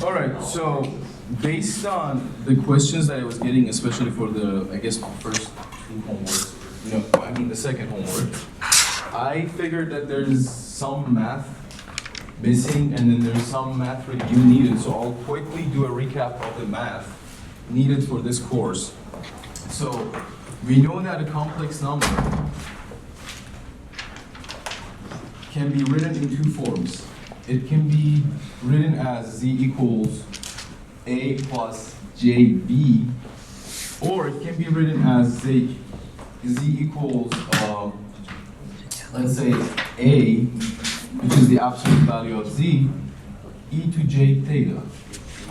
All right, so based on the questions that I was getting, especially for the, I guess, first two homeworks, the second homework, I figured that there's some math missing and then there's some math review needed. So I'll quickly do a recap of the math needed for this course. So we know that a complex number can be written in two forms. It can be written as z equals a plus jb, or it can be written as z equals, let's say a, which is the absolute value of z, e to j theta,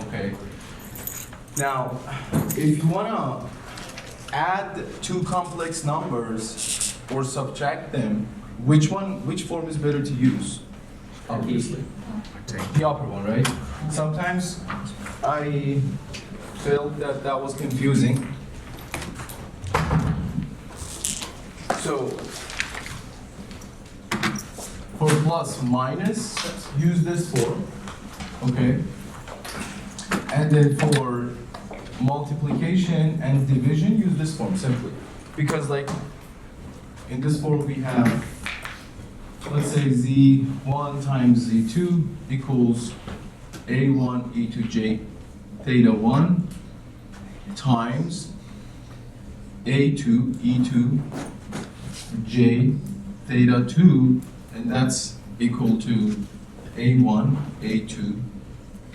okay? Now, if you wanna add two complex numbers or subtract them, which form is better to use? Obviously, the upper one, right? Sometimes I felt that that was confusing. So, for plus minus, use this form, okay? And then for multiplication and division, use this form simply. Because like, in this form we have, let's say z1 times z2 equals a1 e to j theta 1 times a2 e to j theta 2, and that's equal to a1 a2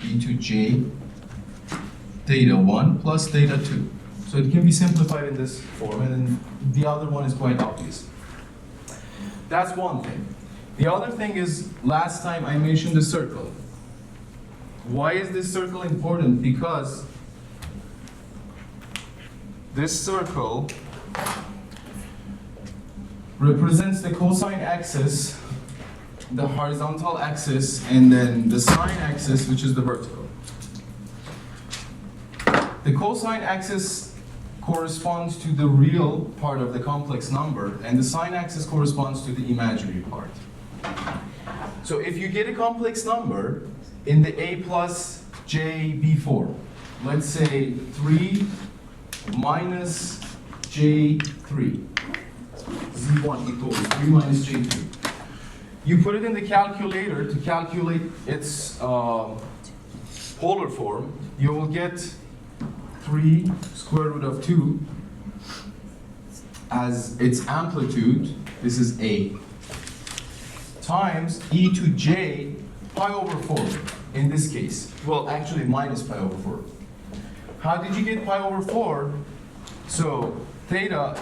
e to j theta 1 plus theta 2. So it can be simplified in this form, and then the other one is quite obvious. That's one thing. The other thing is, last time I mentioned the circle. Why is this circle important? Because this circle represents the cosine axis, the horizontal axis, and then the sine axis, which is the vertical. The cosine axis corresponds to the real part of the complex number, and the sine axis corresponds to the imaginary part. So if you get a complex number in the a plus jb form, let's say 3 minus j3, z1 equals 3 minus j3. You put it in the calculator to calculate its polar form, you will get 3 square root of 2 as its amplitude, this is a, times e to j pi over 4 in this case. Well, actually minus pi over 4. How did you get pi over 4? So theta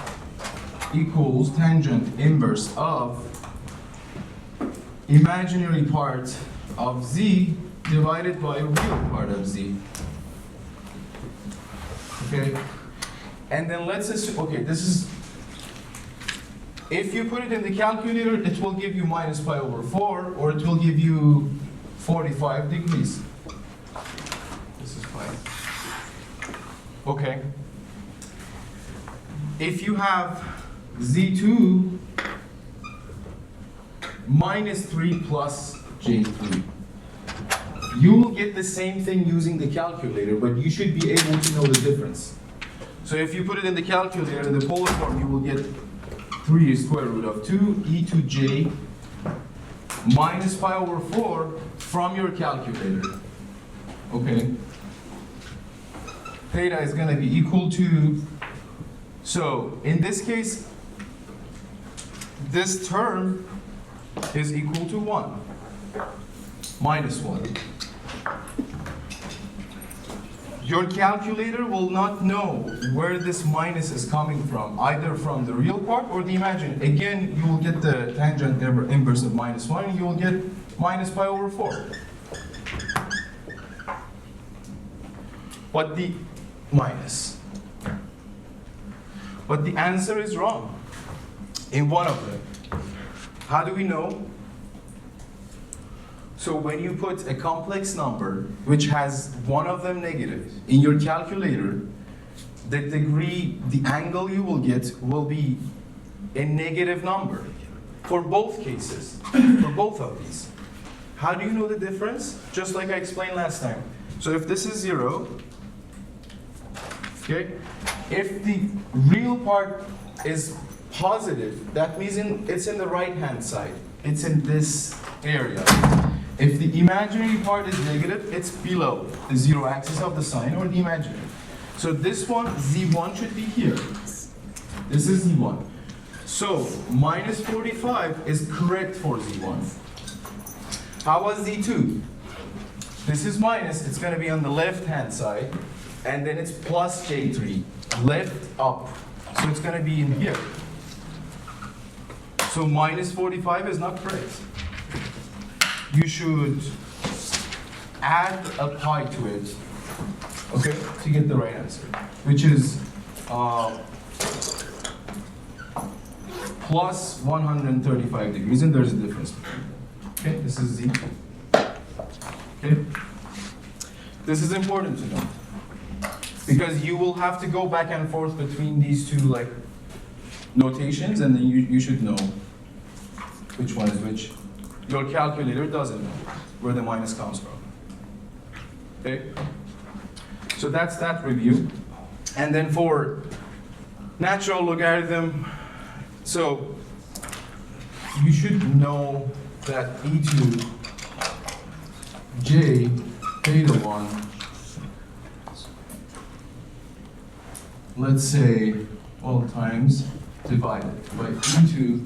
equals tangent inverse of imaginary part of z divided by real part of z. Okay? And then let's assume, okay, this is, if you put it in the calculator, it will give you minus pi over 4, or it will give you 45 degrees. This is fine. Okay. If you have z2 minus 3 plus j3, you will get the same thing using the calculator, but you should be able to know the difference. So if you put it in the calculator, in the polar form, you will get 3 square root of 2 e to j minus pi over 4 from your calculator. Okay? Theta is going to be equal to, so in this case, this term is equal to 1, minus 1. Your calculator will not know where this minus is coming from, either from the real part or the imaginary. Again, you will get the tangent inverse of minus 1, and you will get minus pi over 4. But the minus. But the answer is wrong in one of them. How do we know? So when you put a complex number which has one of them negative in your calculator, the angle you will get will be a negative number. for both cases, for both of these. How do you know the difference? Just like I explained last time. So if this is 0, okay, if the real part is positive, that means it's in the right-hand side. It's in this area. If the imaginary part is negative, it's below the 0 axis of the sign or the imaginary. So this one, Z1 should be here. This is Z1. So minus 45 is correct for Z1. How was Z2? This is minus, it's going to be on the left-hand side, and then it's plus J3, left up. So it's going to be in here. So minus 45 is not correct. You should add a pi to it, okay, to get the right answer, which is plus 135 degrees, and there's a difference. Okay, this is Z. Okay, this is important to know because you will have to go back and forth between these two like notations, and then you should know which one is which. Your calculator doesn't know where the minus comes from. Okay, so that's that review, and then for natural logarithm, so you should know that e2 j theta 1, let's say, well, times divided by e2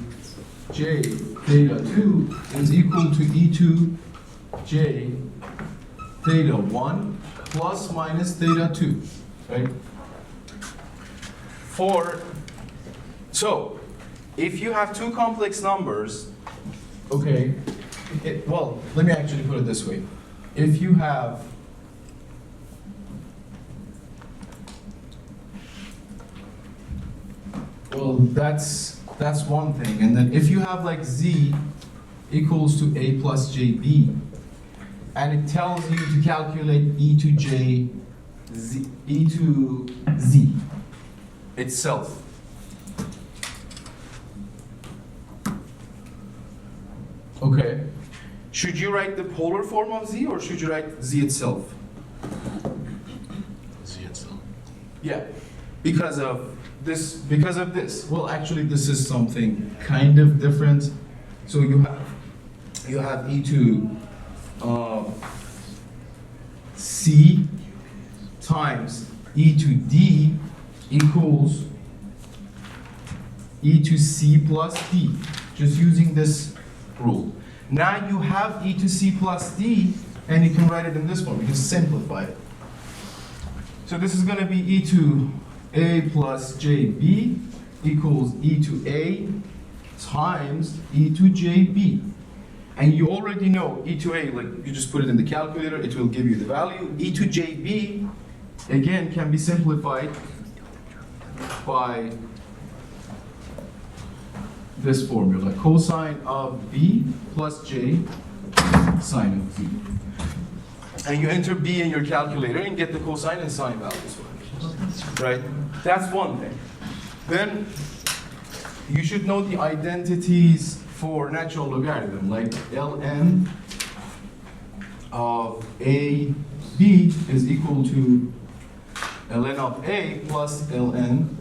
j theta 2 is equal to e2 j theta 1 plus minus theta 2, right? So, if you have two complex numbers, okay, well, let me actually put it this way. If you have well, that's one thing. And then if you have like z equals to a plus jb, and it tells you to calculate e to j, e to z itself. Okay. Should you write the polar form of z, or should you write z itself? Z itself. Yeah, because of this. Well, actually, this is something kind of different. So you have e to c times e to d equals e to c plus d. Just using this rule. Now you have e to c plus d, and you can write it in this form. You can simplify it. So this is going to be e to a plus jb equals e to a times e to jb. And you already know e to a, like you just put it in the calculator, it will give you the value. E to jb, again, can be simplified by this formula, cosine of b plus j sine of b. And you enter b in your calculator and get the cosine and sine values. Right? That's one thing. Then you should know the identities for natural logarithm, like ln of a b is equal to ln of a plus ln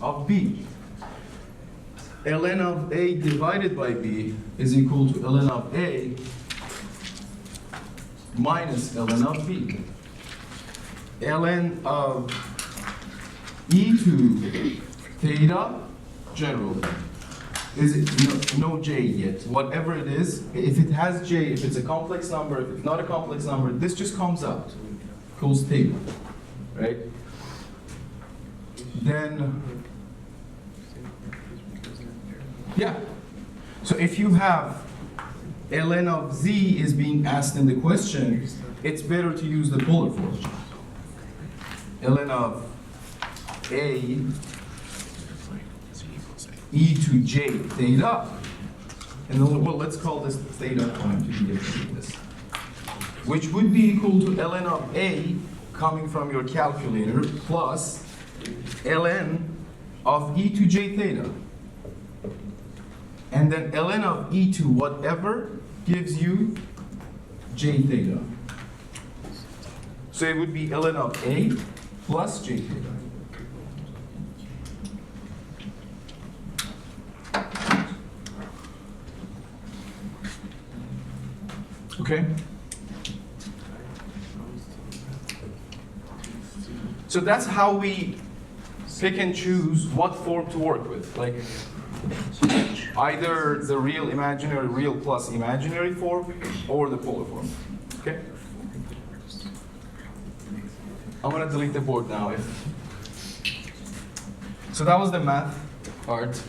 of b. Ln of a divided by b is equal to ln of a minus ln of b. Ln of e to theta, generally, is no j yet. Whatever it is, if it has j, if it's a complex number, if it's not a complex number, this just comes out. Cos theta, right? Then, yeah. So if you have ln of z is being asked in the question, it's better to use the polar form. Ln of a e to j theta, and then, well, let's call this theta point to get this, which would be equal to ln of a coming from your calculator plus ln of e to j theta. and then ln of e to whatever gives you j theta. So it would be ln of a plus j theta. Okay? So that's how we pick and choose what form to work with. Like either the real imaginary, real plus imaginary form, or the polar form. Okay? I'm gonna delete the board now. So that was the math part.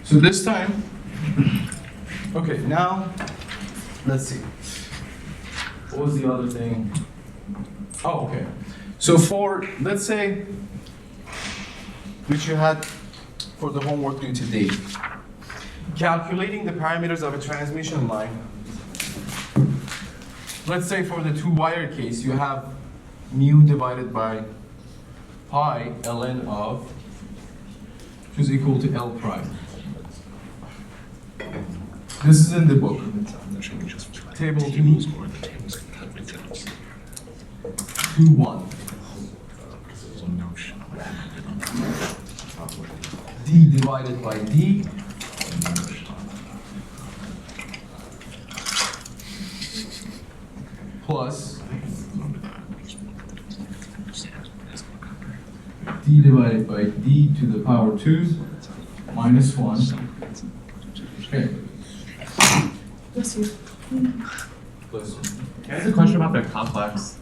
So this time, okay, now, let's see. What was the other thing? Oh, okay. So for, let's say, which you had for the homework due today, calculating the parameters of a transmission line. Let's say for the two-wire case, you have mu divided by pi ln of, which is equal to L prime. This is in the book. Table 2.1. D divided by D plus D divided by D to the power 2 minus 1. Okay. Bless you. Bless you. Can I ask a question about the complex?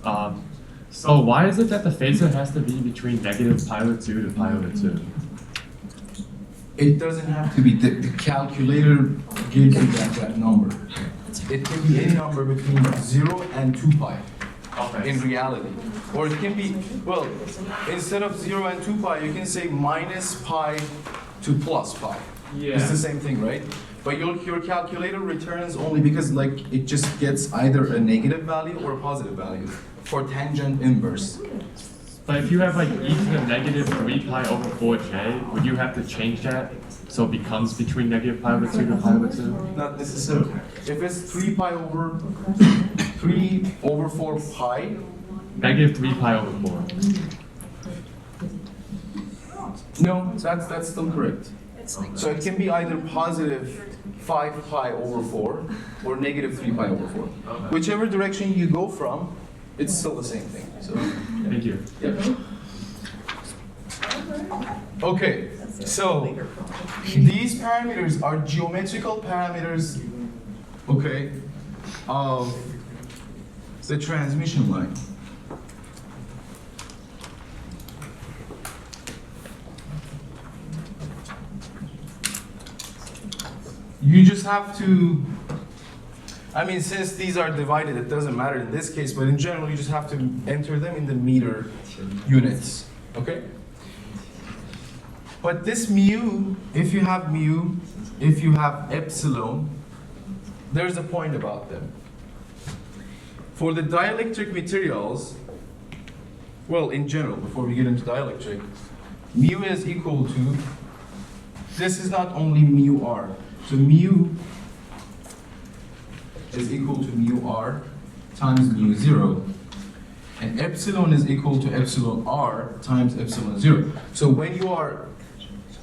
So why is it that the phasor has to be between negative pi over 2 to pi over 2? It doesn't have to be. The calculator gives you that number. It can be any number between 0 and 2 pi in reality. Or it can be, well, instead of 0 and 2 pi, you can say minus pi to plus pi. Yeah. It's the same thing, right? But your calculator returns only because like it just gets either a negative value or a positive value for tangent inverse. But if you have like e to the negative 3 pi over 4j, would you have to change that so it becomes between negative pi over 2 to pi over 2? Not necessarily. If it's 3 over 4 pi, Negative 3 pi over 4. no, that's still correct. So it can be either positive 5 pi over 4 or negative 3 pi over 4. Whichever direction you go from, it's still the same thing. So, Thank you. yep. Okay, so these parameters are geometrical parameters, okay, of the transmission line. You just have to, I mean, since these are divided, it doesn't matter in this case, but in general, you just have to enter them in the meter units, okay? But this mu, if you have epsilon, there's a point about them. For the dielectric materials, well, in general, before we get into dielectric, mu is equal to, this is not only mu r. So mu is equal to mu r times mu 0. And epsilon is equal to epsilon r times epsilon 0. So when you are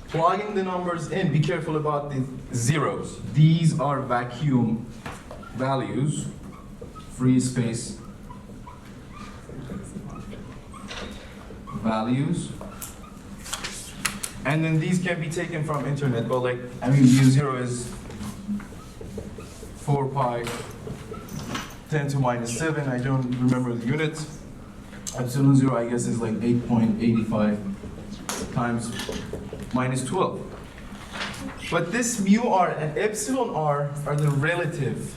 plugging the numbers in, be careful about the zeros. These are vacuum values, free space values. And then these can be taken from internet, but like, I mean, mu 0 is 4 pi 10 to minus 7, I don't remember the units. Epsilon 0, I guess, is like 8.85 times minus 12. But this mu r and epsilon r are the relative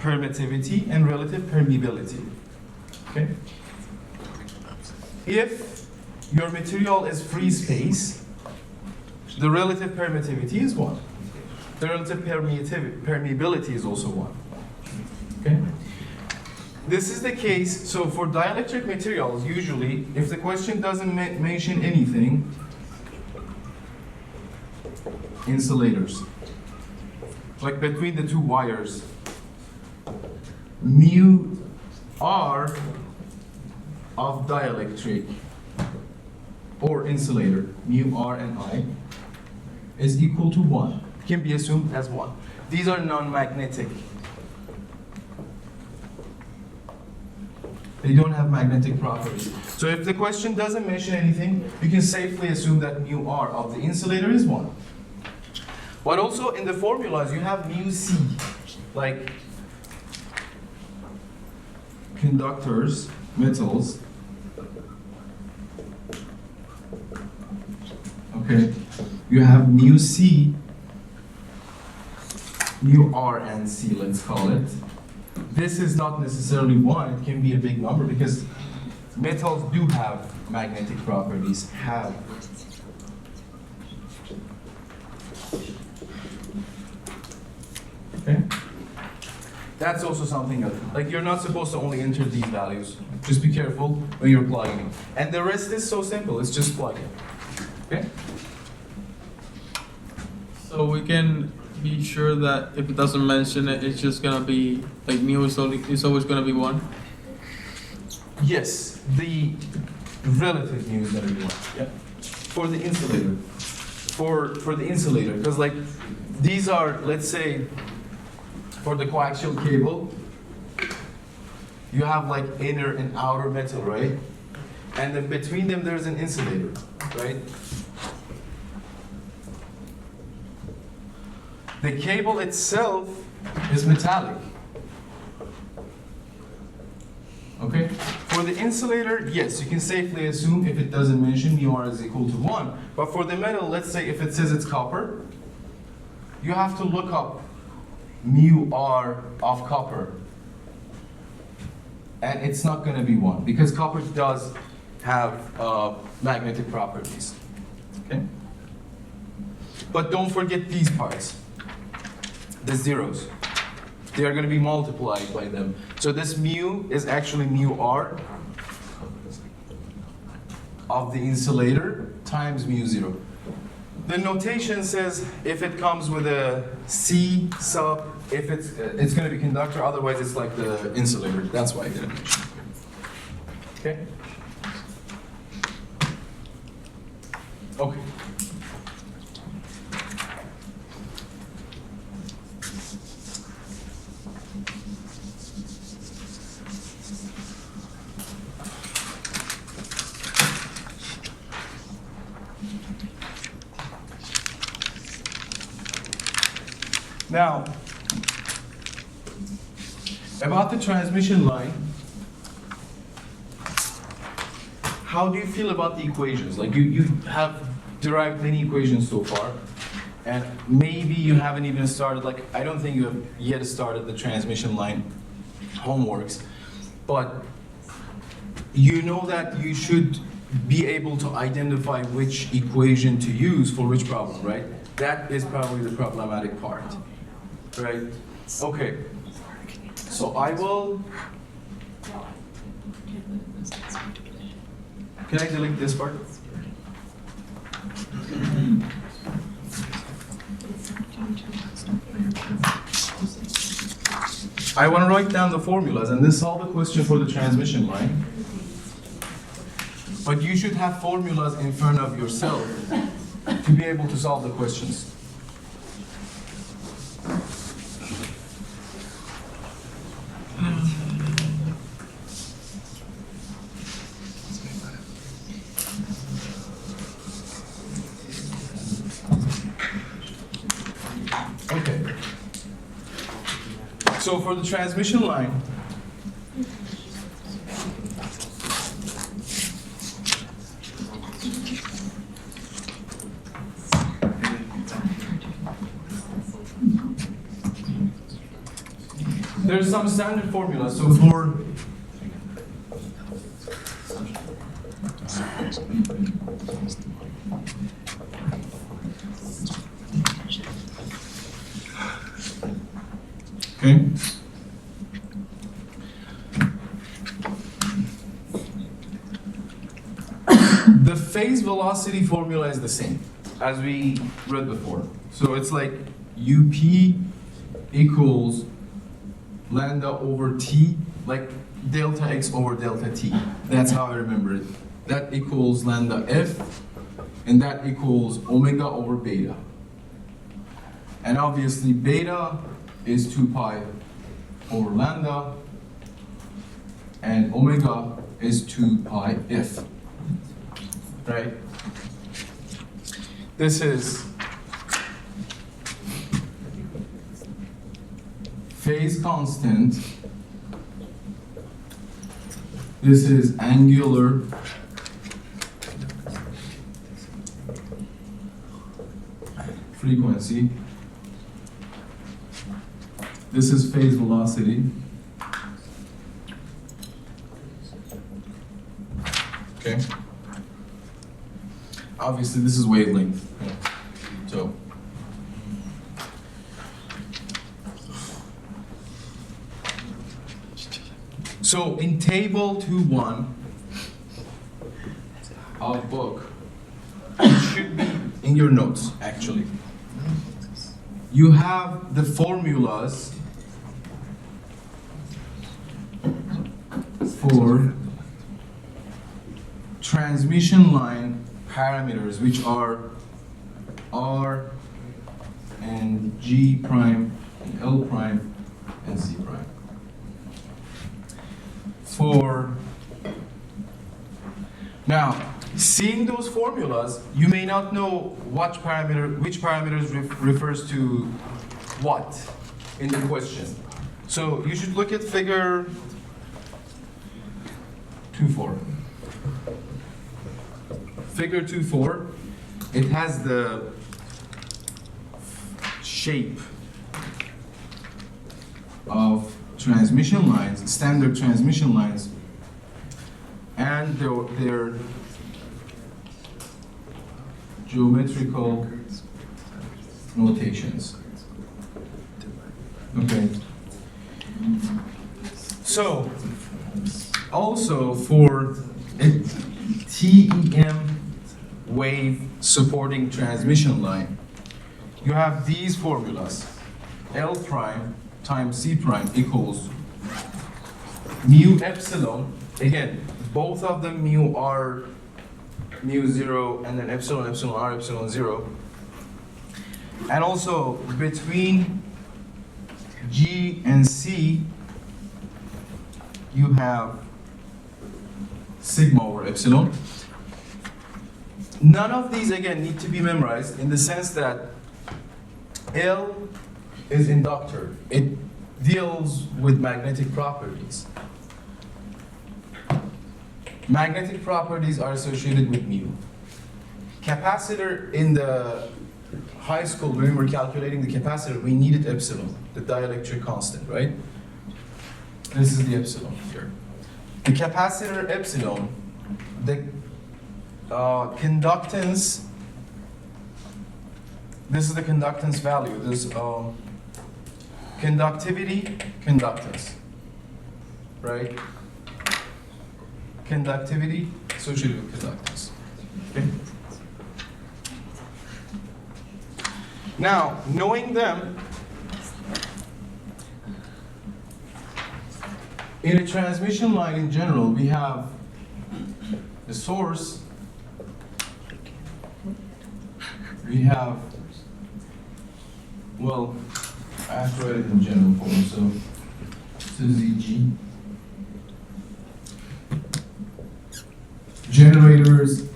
permittivity and relative permeability. Okay? If your material is free space, the relative permittivity is 1. The relative permeability is also 1. Okay? This is the case, so for dielectric materials, usually, if the question doesn't mention anything, insulators, like between the two wires, mu r of dielectric or insulator, mu r and I, is equal to 1. Can be assumed as 1. These are non-magnetic. They don't have magnetic properties. So if the question doesn't mention anything, you can safely assume that mu r of the insulator is 1. But also in the formulas, you have mu c, like conductors, metals. Okay, you have mu c, mu r and c, let's call it. This is not necessarily 1, it can be a big number because metals do have magnetic properties, have. Okay? That's also something else. Like you're not supposed to only enter these values. Just be careful when you're plugging. And the rest is so simple, it's just plugging. Okay? So we can be sure that if it doesn't mention it, it's just gonna be like mu is always gonna be 1. Yes, the relative mu is going to be 1. Yeah. For the insulator. For the insulator, because like these are, let's say, for the coaxial cable, you have like inner and outer metal, right? And then between them there's an insulator, right? The cable itself is metallic. Okay? For the insulator, yes, you can safely assume if it doesn't mention mu r is equal to 1. But for the metal, let's say if it says it's copper, you have to look up mu r of copper. And it's not going to be 1 because copper does have magnetic properties. Okay? But don't forget these parts. The zeros. They are going to be multiplied by them. So this mu is actually mu r of the insulator times mu 0. The notation says if it comes with a C sub, if it's going to be conductor, otherwise it's like the insulator. That's why I didn't mention it. Okay? Okay. Now, about the transmission line, how do you feel about the equations? Like you have derived many equations so far, and maybe you haven't even started, like I don't think you have yet started the transmission line homeworks, but you know that you should be able to identify which equation to use for which problem, right? That is probably the problematic part. Right? Okay. So I will. Can I delete this part? I want to write down the formulas and then solve the question for the transmission line. But you should have formulas in front of yourself to be able to solve the questions. Okay. So for the transmission line, there's some standard formula. So for okay. The phase velocity formula is the same as we read before. So it's like UP equals lambda over T, like delta X over delta T. That's how I remember it. That equals lambda F, and that equals omega over beta. And obviously beta is 2 pi over lambda, and omega is 2 pi F. Right? This is phase constant. This is angular frequency. This is phase velocity. Okay. Obviously, this is wavelength. So, in table 2.1 of book, it should be in your notes actually. You have the formulas for transmission line parameters, which are R and G prime and L prime and C prime. Now, seeing those formulas, you may not know which parameters refers to what in the question. So you should look at figure 2.4. Figure 2.4, it has the shape of transmission lines, standard transmission lines, and their geometrical notations. Okay. So, also for a TEM wave supporting transmission line, you have these formulas. L prime times C prime equals mu epsilon. Again, both of them mu r mu 0, and then epsilon epsilon r epsilon 0. And also between G and C, you have sigma over epsilon. None of these, again, need to be memorized in the sense that L is inductor. It deals with magnetic properties. Magnetic properties are associated with mu. Capacitor, in the high school, when we were calculating the capacitor, we needed epsilon, the dielectric constant, right? This is the epsilon here. The capacitor epsilon, the conductance, this is the conductance value. This conductivity, conductance, right? Conductivity associated with conductance. Okay. Now, knowing them, in a transmission line in general, we have the source, we have, well, I have to write it in general form, so this is ZG. Generators,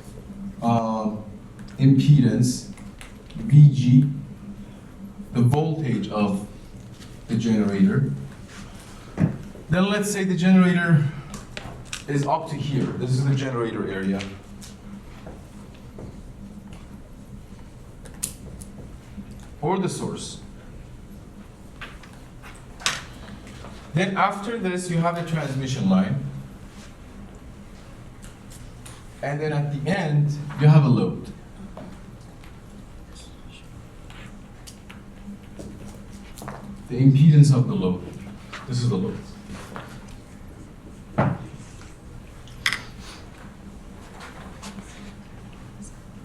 impedance, VG, the voltage of the generator, Then let's say the generator is up to here. This is the generator area. Or the source. Then after this, you have a transmission line. And then at the end, you have a load. The impedance of the load. This is the load.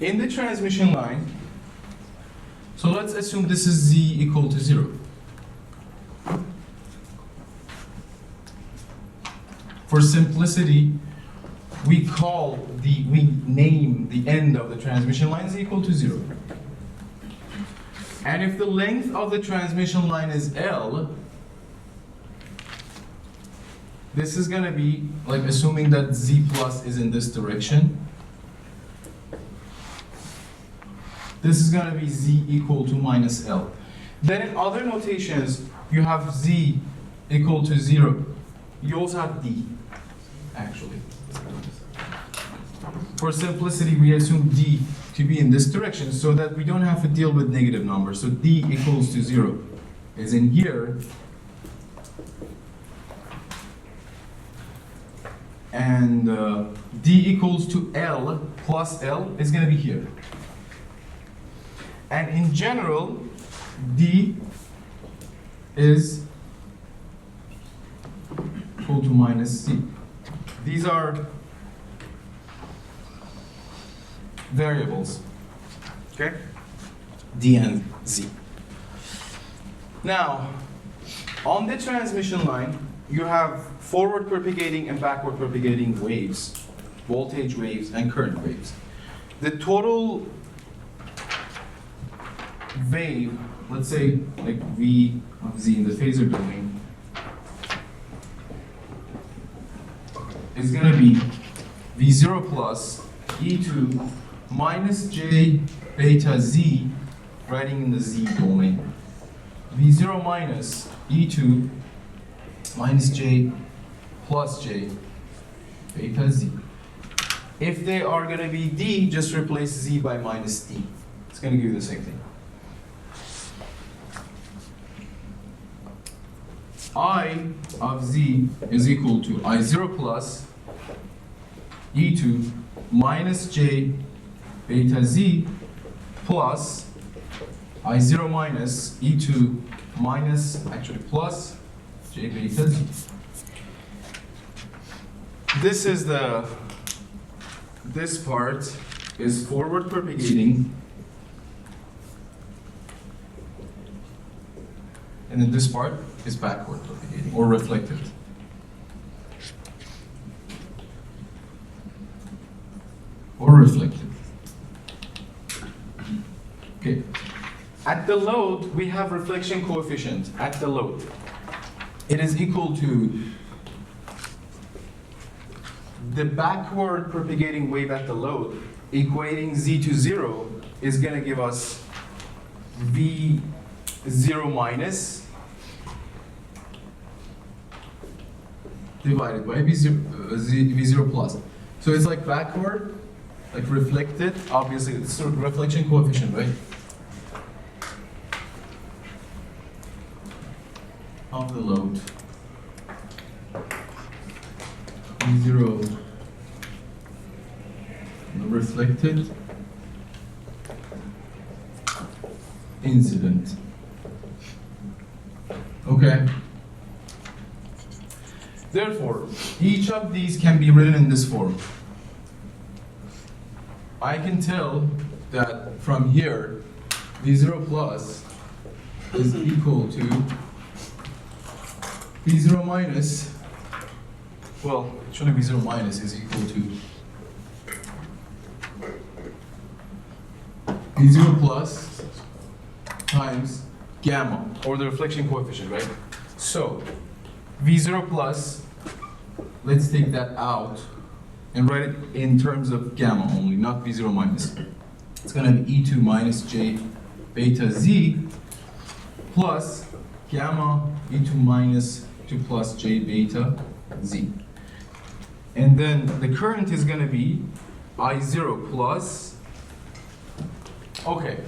In the transmission line, so let's assume this is Z equal to 0. For simplicity, we name the end of the transmission line Z equal to 0. And if the length of the transmission line is L, this is going to be, like assuming that Z plus is in this direction, this is going to be Z equal to minus L. Then in other notations, you have Z equal to 0. You also have D, actually. For simplicity, we assume D to be in this direction so that we don't have to deal with negative numbers. So D equals to 0 is in here. And D equals to L plus L is going to be here. And in general, D is equal to minus C. These are variables, okay? D and Z. Now, on the transmission line, you have forward propagating and backward propagating waves, voltage waves and current waves. The total wave, let's say like V of Z in the phasor domain, is going to be V0 plus E2 minus J beta Z, writing in the Z domain. V0 minus E2 minus J plus J beta Z. If they are going to be D, just replace Z by minus D. It's going to give you the same thing. I of Z is equal to I0 plus E2 minus J beta Z plus I0 minus E2 minus, actually plus J beta Z. This is this part is forward propagating, and then this part is backward propagating or reflected. Or reflected. Okay. At the load, we have reflection coefficient at the load. It is equal to the backward propagating wave at the load, equating Z to 0, is going to give us V0 minus divided by V0 plus. So it's like backward, like reflected, obviously it's a reflection coefficient, right? Of the load. V0 reflected, incident. Okay. Therefore, each of these can be written in this form. I can tell that from here, V0 plus is equal to V0 minus, well, actually V0 minus is equal to V0 plus times gamma, or the reflection coefficient, right? So, V0 plus, let's take that out and write it in terms of gamma only, not V0 minus. It's going to be E2 minus J beta Z plus gamma E2 minus to plus J beta Z. And then the current is going to be I0 plus, okay.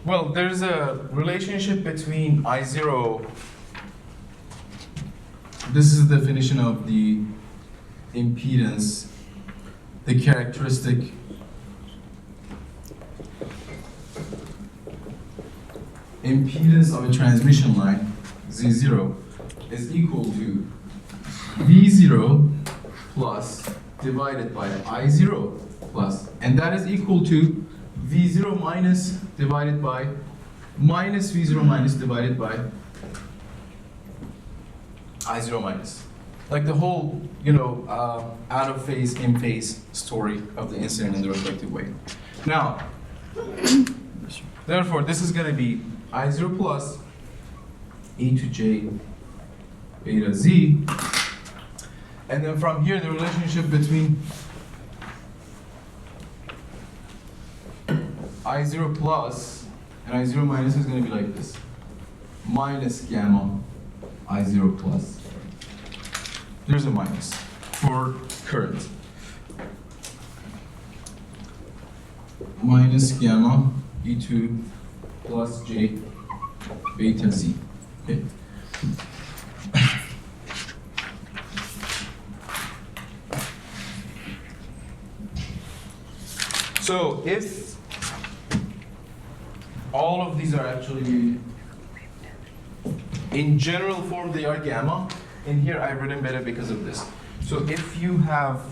Well, there's a relationship between I0, this is the definition of the impedance, the characteristic impedance of a transmission line, Z0, is equal to V0 plus divided by I0 plus, and that is equal to V0 minus divided by minus V0 minus divided by I0 minus. Like the whole, out of phase, in phase story of the incident in the reflective wave. Now, therefore, this is going to be I0 plus e to j beta z. And then from here, the relationship between I0 plus and I0 minus is going to be like this. Minus gamma I0 plus. There's a minus for current. Minus gamma E2 plus J beta Z. Okay. So if all of these are actually in general form, they are gamma. In here, I've written beta because of this. So if you have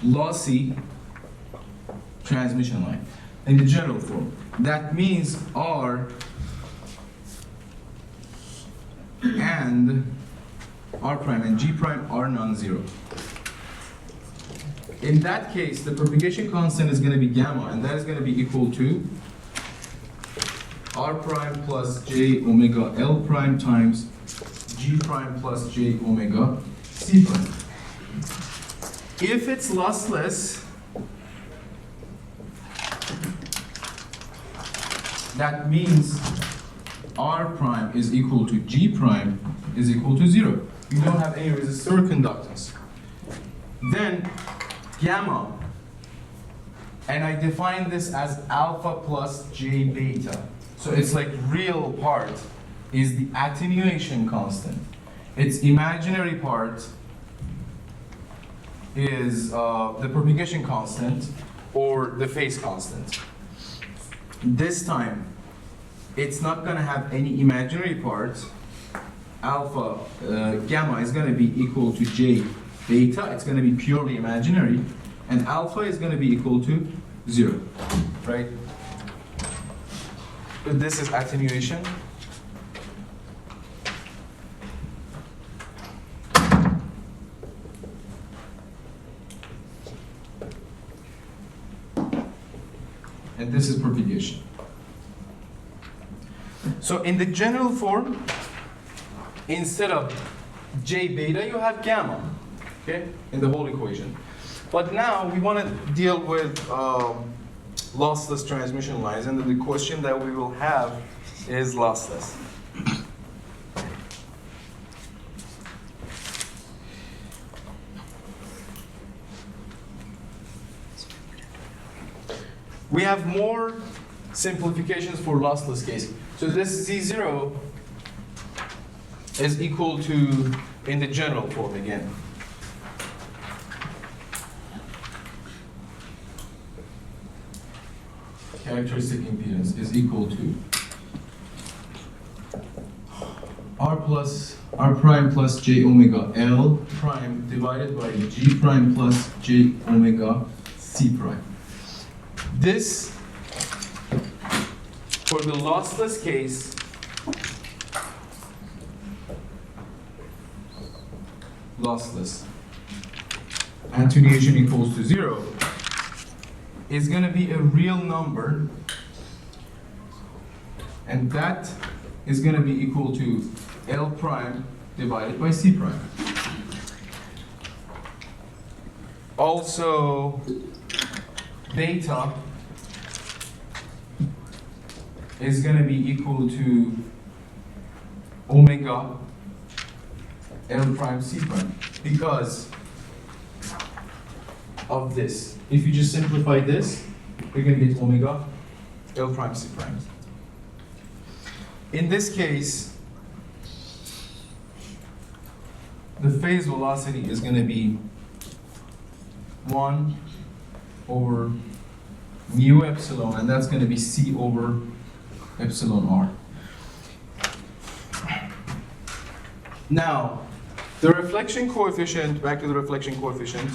lossy transmission line in the general form, that means R and R prime and G prime are non-zero. In that case, the propagation constant is going to be gamma, and that is going to be equal to R prime plus J omega L prime times G prime plus J omega C prime. If it's lossless, that means R prime is equal to G prime is equal to 0. You don't have any resistor or conductance. Then gamma, and I define this as alpha plus J beta. So it's like real part is the attenuation constant. Its imaginary part is the propagation constant or the phase constant. This time, it's not going to have any imaginary part. Alpha, gamma is going to be equal to J beta. It's going to be purely imaginary. And alpha is going to be equal to 0, right? But this is attenuation. And this is propagation. So in the general form, instead of J beta, you have gamma, okay, in the whole equation. But now we want to deal with lossless transmission lines, and the question that we will have is lossless. We have more simplifications for lossless case. So this Z0 is equal to, in the general form again, characteristic impedance is equal to R prime plus J omega L prime divided by G prime plus J omega C prime. This, for the lossless case, lossless, attenuation equals to 0, is going to be a real number, and that is going to be equal to L prime divided by C prime. Also, beta is going to be equal to omega L prime C prime because of this. If you just simplify this, you're going to get omega L prime C prime. In this case, the phase velocity is going to be 1 over mu epsilon, and that's going to be C over epsilon r. Now, the reflection coefficient, back to the reflection coefficient.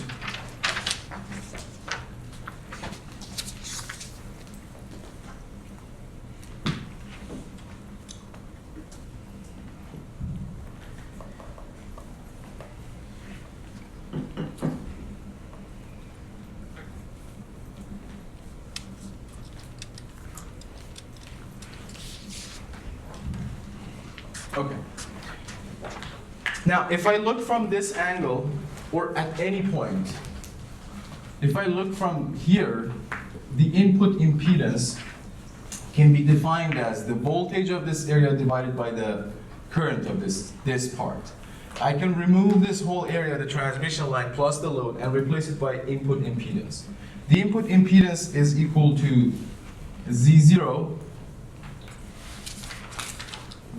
Okay. Now, if I look from this angle, or at any point, if I look from here, the input impedance can be defined as the voltage of this area divided by the current of this part. I can remove this whole area, the transmission line plus the load, and replace it by input impedance. The input impedance is equal to Z0,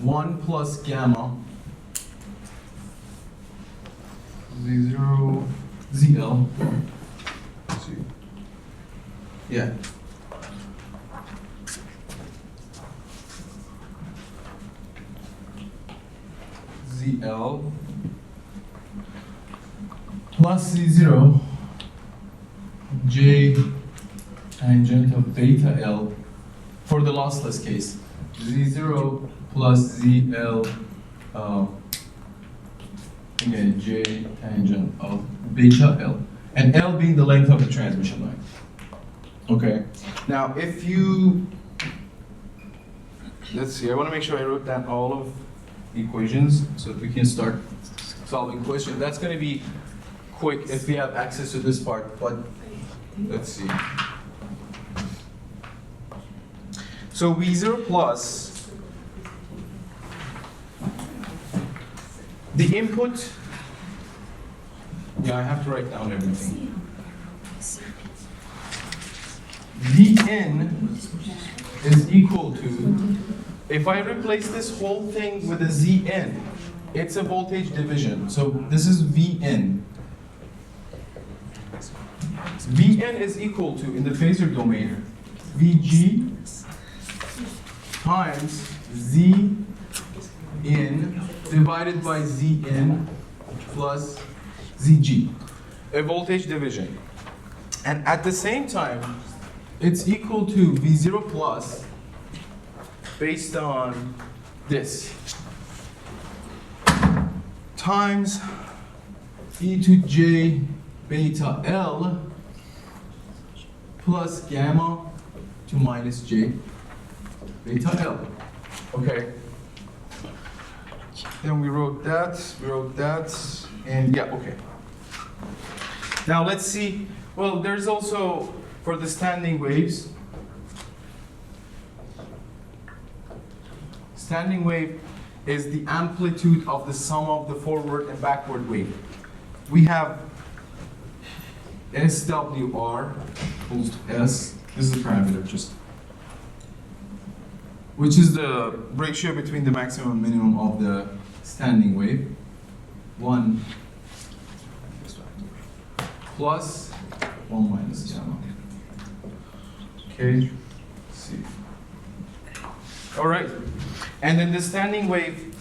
1 plus gamma, Z0, ZL, let's see. Yeah. ZL plus Z0, J tangent of beta L for the lossless case. Z0 plus ZL, again, J tangent of beta L, and L being the length of the transmission line. Okay. Now, if you, let's see, I want to make sure I wrote down all of the equations so that we can start solving questions. That's going to be quick if we have access to this part, but let's see. So V0 plus the input, yeah, I have to write down everything. Vn is equal to, if I replace this whole thing with a Zn, it's a voltage division. So this is Vn. Vn is equal to, in the phasor domain, Vg times Z in divided by Zn plus Zg, a voltage division. And at the same time, it's equal to V0 plus based on this times e to j beta L plus gamma to minus j beta L. Okay. Then we wrote that, and yeah, okay. Now let's see, well, there's also, for the standing waves, standing wave is the amplitude of the sum of the forward and backward wave. We have SWR equals to S, this is the parameter, just, which is the ratio between the maximum and minimum of the standing wave. 1 plus 1 minus gamma. Okay, let's see. All right, and then the standing wave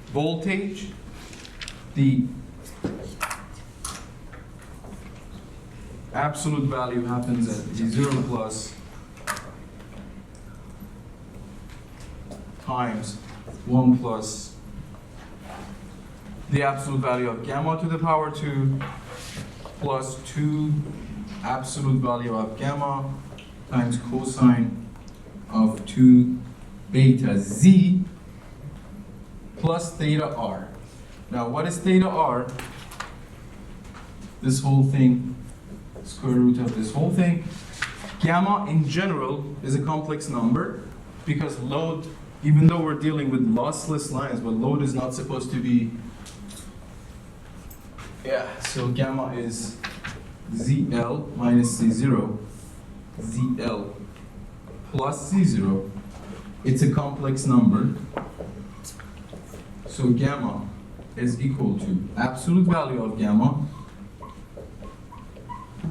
voltage, the absolute value happens at Z0 plus times 1 plus the absolute value of gamma to the power 2 plus 2 absolute value of gamma times cosine of 2 beta Z plus theta R. Now, what is theta R? This whole thing, square root of this whole thing, Gamma in general is a complex number because load, even though we're dealing with lossless lines, but load is not supposed to be, so gamma is ZL minus Z0, ZL plus Z0. It's a complex number. So gamma is equal to absolute value of gamma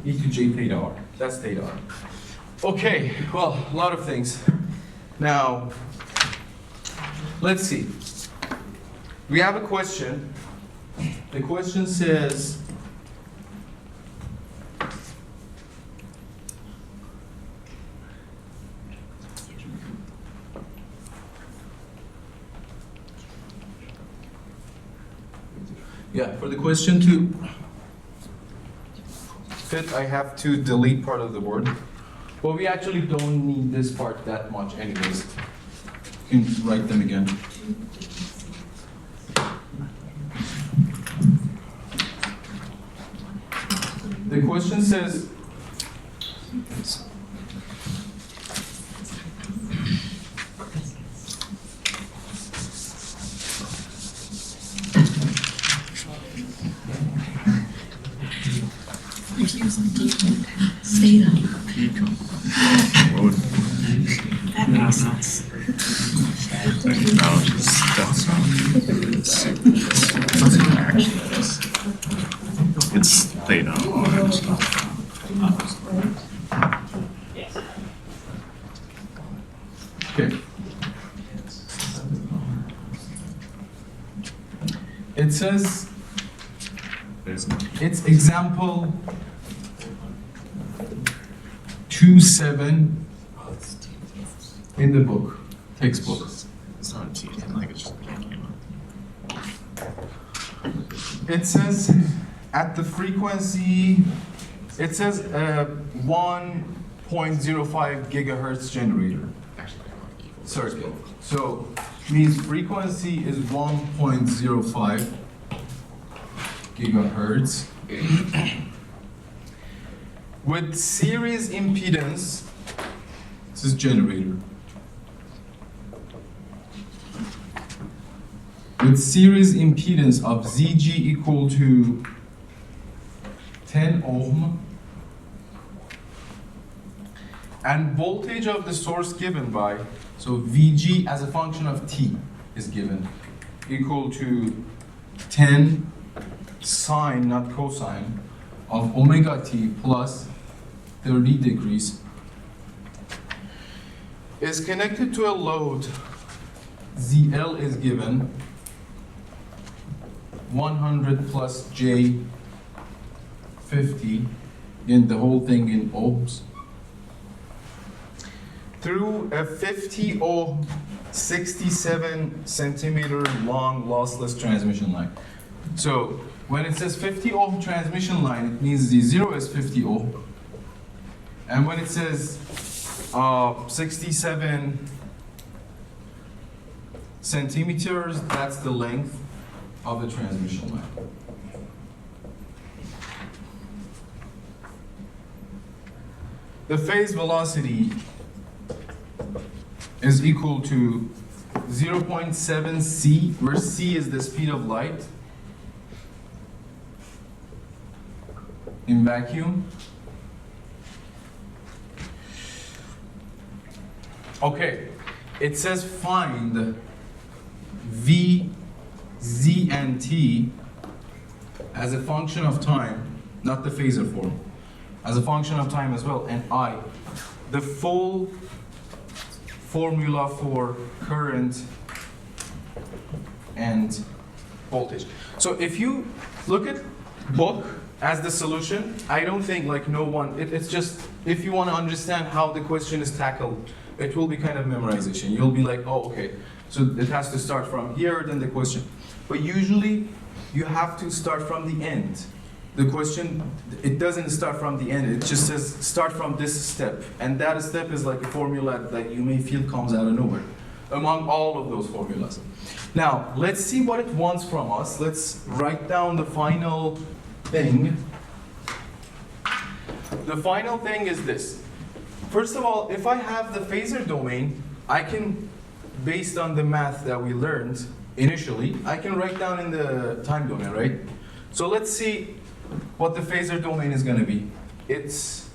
e to j theta r. That's theta r. Okay, well, a lot of things. Now, let's see. We have a question. The question says, for the question to fit, I have to delete part of the word. But we actually don't need this part that much anyways. You can write them again. The question says, Stay up. That makes sense. It's theta. okay. It says, it's example 2.7 in the book, textbook. It's not a T. I think it's just a gamma. It says at the frequency, it says 1.05 gigahertz generator circuit. So means frequency is 1.05 gigahertz. With series impedance, this is generator. With series impedance of ZG equal to 10 ohm, and voltage of the source given by, so VG as a function of T is given, equal to 10 sine, not cosine, of omega T plus 30 degrees, is connected to a load. ZL is given 100 plus J 50, in the whole thing in ohms, through a 50 ohm, 67 centimeter long lossless transmission line. So when it says 50 ohm transmission line, it means the zero is 50 ohm. And when it says 67 centimeters, that's the length of the transmission line. The phase velocity is equal to 0.7 c, where c is the speed of light in vacuum. Okay, it says find v, z, and t as a function of time, not the phasor form, as a function of time as well, and I. The full formula for current and voltage. So if you look at book as the solution, I don't think like no one, it's just, if you want to understand how the question is tackled, it will be kind of memorization. You'll be like, oh, okay, so it has to start from here, then the question. But usually you have to start from the end. The question, it doesn't start from the end, it just says start from this step. And that step is like a formula that you may feel comes out of nowhere among all of those formulas. Now, let's see what it wants from us. Let's write down the final thing. The final thing is this. First of all, if I have the phasor domain, I can, based on the math that we learned initially, I can write down in the time domain, right? So let's see what the phasor domain is going to be. It's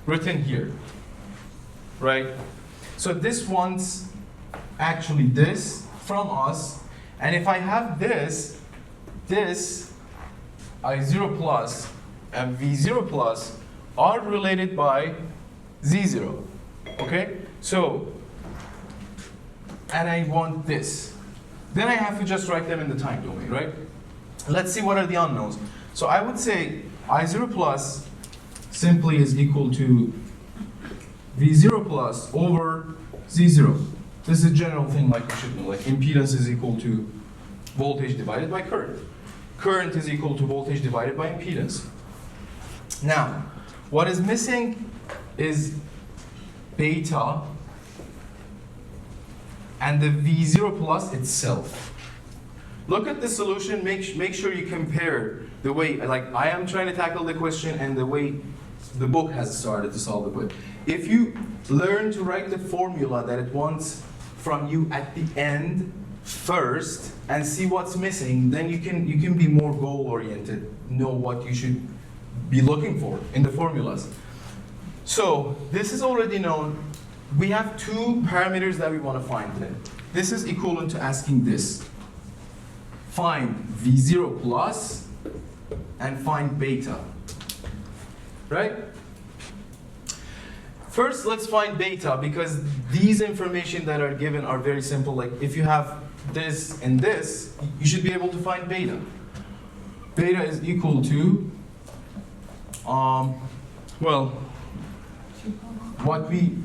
written here, right? So this wants actually this from us, and if I have this I0 plus and V0 plus are related by Z0, okay? So, and I want this. Then I have to just write them in the time domain, right? Let's see what are the unknowns. So I would say I0 plus simply is equal to V0 plus over Z0. This is a general thing like you should know, like impedance is equal to voltage divided by current. Current is equal to voltage divided by impedance. Now, what is missing is beta and the V0 plus itself. Look at the solution, make sure you compare the way, like I am trying to tackle the question and the way the book has started to solve the question. If you learn to write the formula that it wants from you at the end first and see what's missing, then you can be more goal-oriented, know what you should be looking for in the formulas. So this is already known. We have two parameters that we want to find then. This is equivalent to asking this. Find V0 plus and find beta, right? First, let's find beta, because these information that are given are very simple. Like if you have this and this, you should be able to find beta. Beta is equal to, well, what we,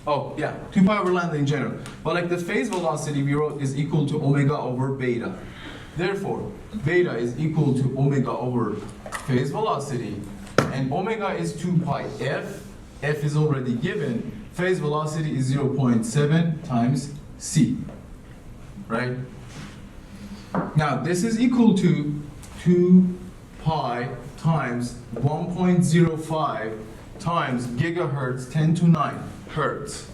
oh yeah, 2 pi over lambda in general. But like the phase velocity we wrote is equal to omega over beta. Therefore, beta is equal to omega over phase velocity. And omega is 2 pi f. F is already given. Phase velocity is 0.7 times c. Right? Now, this is equal to 2 pi times 1.05 times gigahertz 10 to 9 hertz.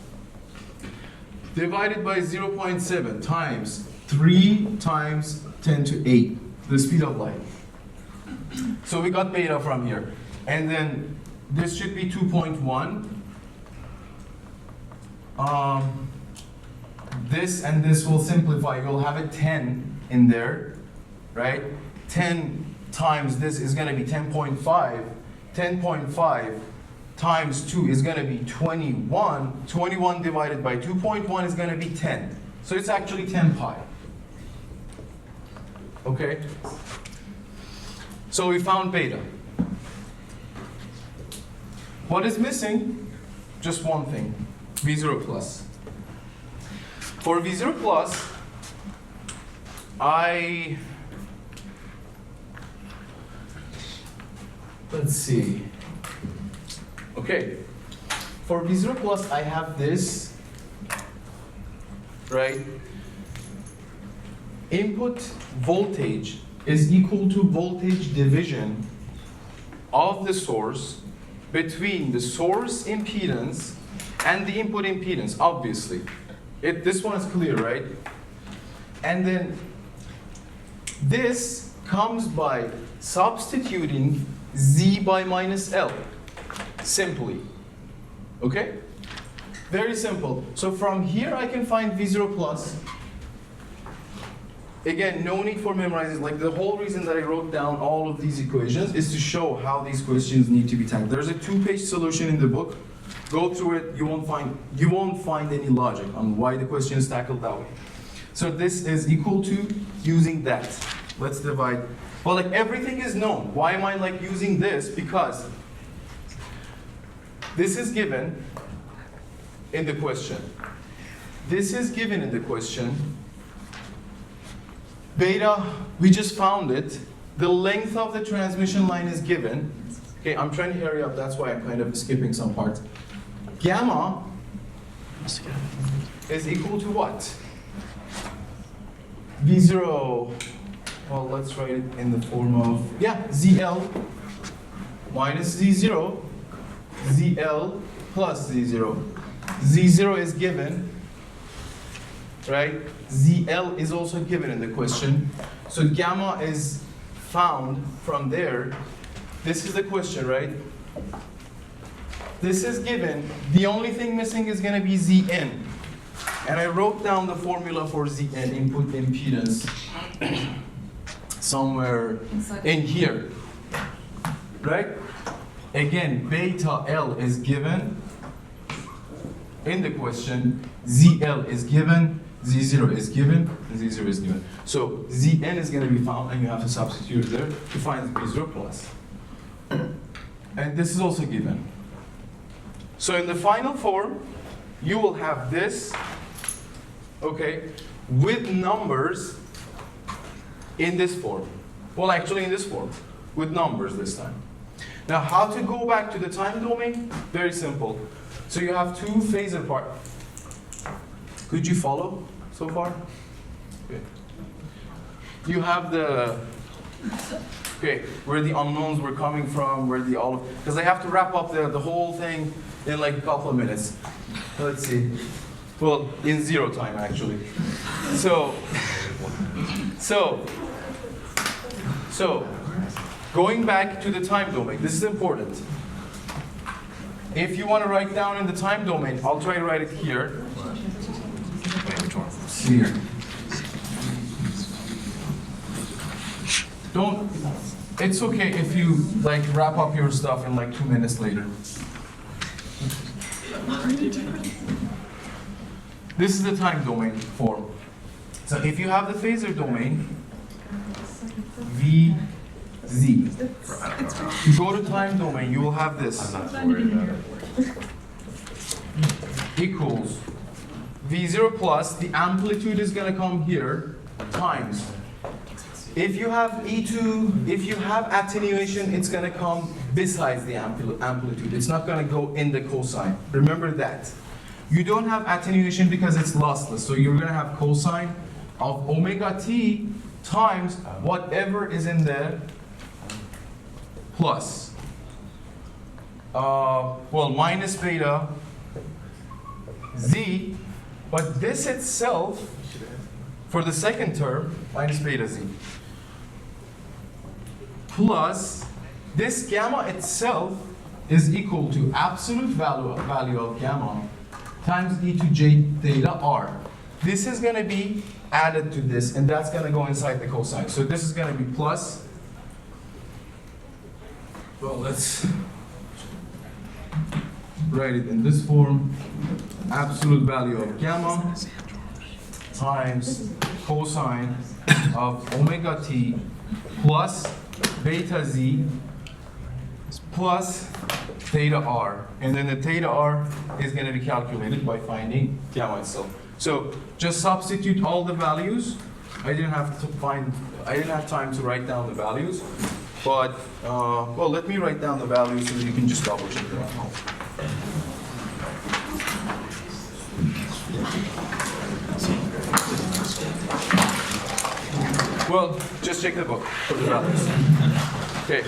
Divided by 0.7 times 3 times 10 to 8, the speed of light. So we got beta from here. And then this should be 2.1. This and this will simplify. You'll have a 10 in there, right? 10 times this is going to be 10.5. 10.5 times 2 is going to be 21. 21 divided by 2.1 is going to be 10. So it's actually 10 pi. Okay? So we found beta. What is missing? Just one thing, V0 plus. For V0 plus, let's see. Okay, for V0 plus, I have this, right? Input voltage is equal to voltage division of the source between the source impedance and the input impedance, obviously. This one is clear, right? And then this comes by substituting Z by minus L, simply. Okay? Very simple. So from here I can find V0 plus. Again, no need for memorizing. Like the whole reason that I wrote down all of these equations is to show how these questions need to be tackled. There's a 2-page solution in the book. Go through it. You won't find any logic on why the question is tackled that way. So this is equal to using that. Let's divide. Well, like everything is known. Why am I like using this? Because this is given in the question. This is given in the question. Beta, we just found it. The length of the transmission line is given. Okay, I'm trying to hurry up, that's why I'm kind of skipping some parts. Gamma is equal to what? V0, well, let's write it in the form of, yeah, ZL minus Z0, ZL plus Z0. Z0 is given, right? ZL is also given in the question. So gamma is found from there. This is the question, right? This is given. The only thing missing is going to be Zn. And I wrote down the formula for Zn, input impedance, somewhere in here, right? Again, beta L is given in the question. ZL is given, Z0 is given, and Z0 is given. So Zn is going to be found, and you have to substitute there to find V0 plus. And this is also given. So in the final form, you will have this, okay, with numbers in this form. Well, actually in this form, with numbers this time. Now, how to go back to the time domain? Very simple. So you have two phasor parts. Could you follow so far? Okay. You have the, okay, where the unknowns were coming from, where the all of, because I have to wrap up the whole thing in like a couple of minutes. Let's see. Well, in 0 time actually. So going back to the time domain, this is important. If you want to write down in the time domain, I'll try to write it here. Here. Don't, it's okay if you like wrap up your stuff in like 2 minutes later. This is the time domain form. So if you have the phasor domain, VZ. If you go to time domain, you will have this. Equals V0 plus, the amplitude is going to come here, times. If you have E2, if you have attenuation, it's going to come besides the amplitude. It's not going to go in the cosine. Remember that. You don't have attenuation because it's lossless. So you're going to have cosine of omega t times whatever is in the plus. Well, minus beta z. But this itself, for the second term, minus beta z. Plus, this gamma itself is equal to absolute value of gamma times e to j theta r. This is going to be added to this, and that's going to go inside the cosine. So this is going to be plus. Well, let's write it in this form. Absolute value of gamma times cosine of omega t plus beta z plus theta r. And then the theta r is going to be calculated by finding gamma itself. So just substitute all the values. I didn't have time to write down the values. But, well, let me write down the values so you can just double check them out. Well, just check the book for the values. Okay.